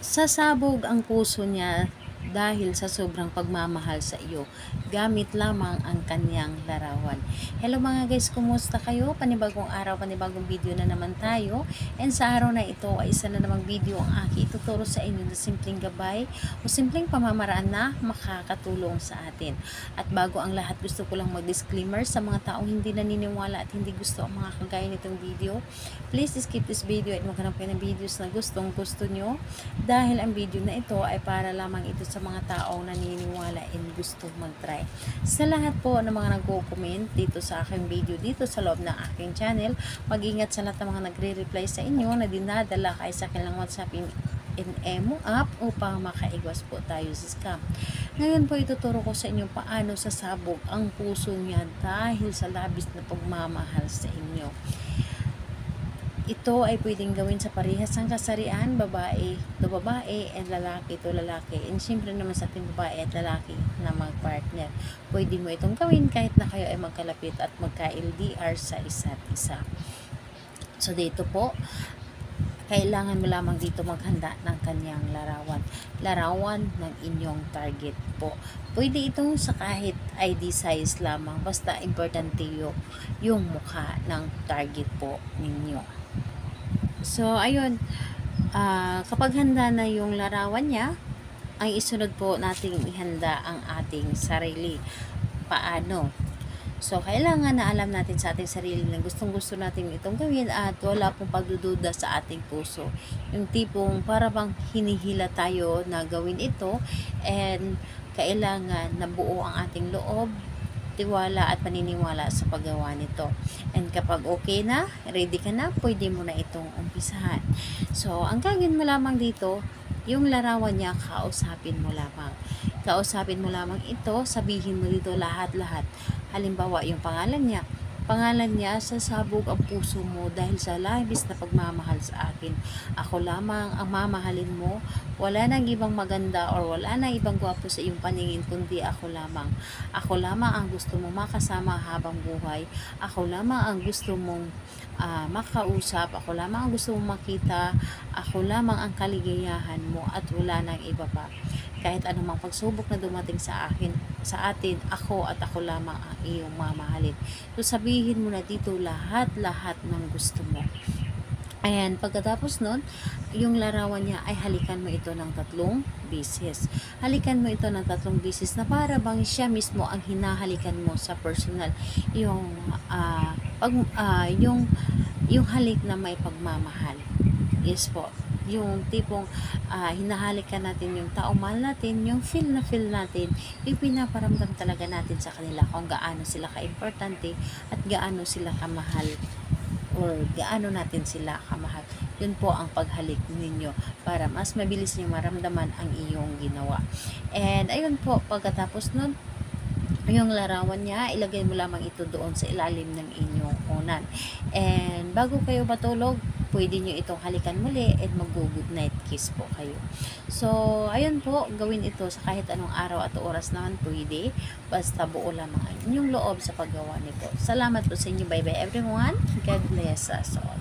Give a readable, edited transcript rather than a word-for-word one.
Sasabog ang puso niya dahil sa sobrang pagmamahal sa iyo. Gamit lamang ang kanyang larawan. Hello mga guys, kumusta kayo? Panibagong araw, panibagong video na naman tayo. And sa araw na ito ay isa na namang video ang aking ituturo sa inyo na simpleng gabay o simpleng pamamaraan na makakatulong sa atin. At bago ang lahat, gusto ko lang mag-disclaimer sa mga taong hindi naniniwala at hindi gusto ang mga kagaya nitong video. Please skip this video at maghanap kayo ng videos na gustong gusto nyo. Dahil ang video na ito ay para lamang ito sa mga taong naniniwala and gustong mag-try. Sa lahat po ng mga nagko-comment dito sa aking video, dito sa loob ng aking channel, mag-ingat sa lahat ng mga nagre-reply sa inyo na dinadala kay sa kanilang WhatsApp NMO app upang makaigwas po tayo sa scam. Ngayon po ituturo ko sa inyo paano sasabog ang puso niya dahil sa labis na pagmamahal sa inyo. Ito ay pwedeng gawin sa parehas ng kasarian, babae to babae and lalaki to lalaki. And syempre naman sa ating babae at lalaki na mag-partner. Pwede mo itong gawin kahit na kayo ay magkalapit at magka-LDR sa isa't isa. So dito po, kailangan mo lamang dito maghanda ng kanyang larawan. Larawan ng inyong target po. Pwede itong sa kahit ID size lamang. Basta importante yung mukha ng target po ninyo. So, ayun. Kapag handa na yung larawan niya, ay isunod po nating ihanda ang ating sarili. Paano? So, kailangan na alam natin sa ating sarili na gustong-gusto natin itong gawin at wala pong pagdududa sa ating puso. Yung tipong para bang hinihila tayo na gawin ito and kailangan na buo ang ating loob, tiwala at paniniwala sa paggawa nito. And kapag okay na, ready ka na, pwede mo na itong umpisahan. So, ang gagawin mo lamang dito, yung larawan niya, kausapin mo lamang. Kausapin mo lamang ito, sabihin mo dito lahat-lahat. Halimbawa, yung pangalan niya, sasabog ang puso mo dahil sa labis na pagmamahal sa akin. Ako lamang ang mamahalin mo. Wala nang ibang maganda or wala nang ibang gwapo sa iyong paningin kundi ako lamang. Ako lamang ang gusto mong makasama habang buhay. Ako lamang ang gusto mong makausap. Ako lamang ang gusto mong makita. Ako lamang ang kaligayahan mo at wala nang iba pa. Kahit anumang pagsubok na dumating sa atin, ako at ako lamang ang iyong mamahalin. So, sabihin mo na dito lahat-lahat ng gusto mo. Ayan, pagkatapos nun, yung larawan niya ay halikan mo ito ng 3 beses. Halikan mo ito ng 3 beses na para bang siya mismo ang hinahalikan mo sa personal. Yung halik na may pagmamahal. Yes po. Yung tipong hinahalikan natin yung tao mahal natin, yung feel natin, yung pinaparamdam talaga natin sa kanila kung gaano sila ka-importante at gaano sila kamahal or gaano natin sila kamahal. Yun po ang paghalik ninyo para mas mabilis nyo maramdaman ang iyong ginawa. And ayun po, pagkatapos nun, yung larawan niya, ilagay mo lamang ito doon sa ilalim ng inyong unan. And bago kayo matulog, pwede nyo itong halikan muli and mag-good night kiss po kayo. So, ayun po, gawin ito sa kahit anong araw at oras naman pwede. Basta buo lamang ang inyong loob sa paggawa nito. Salamat po sa inyo. Bye-bye everyone. God bless us all.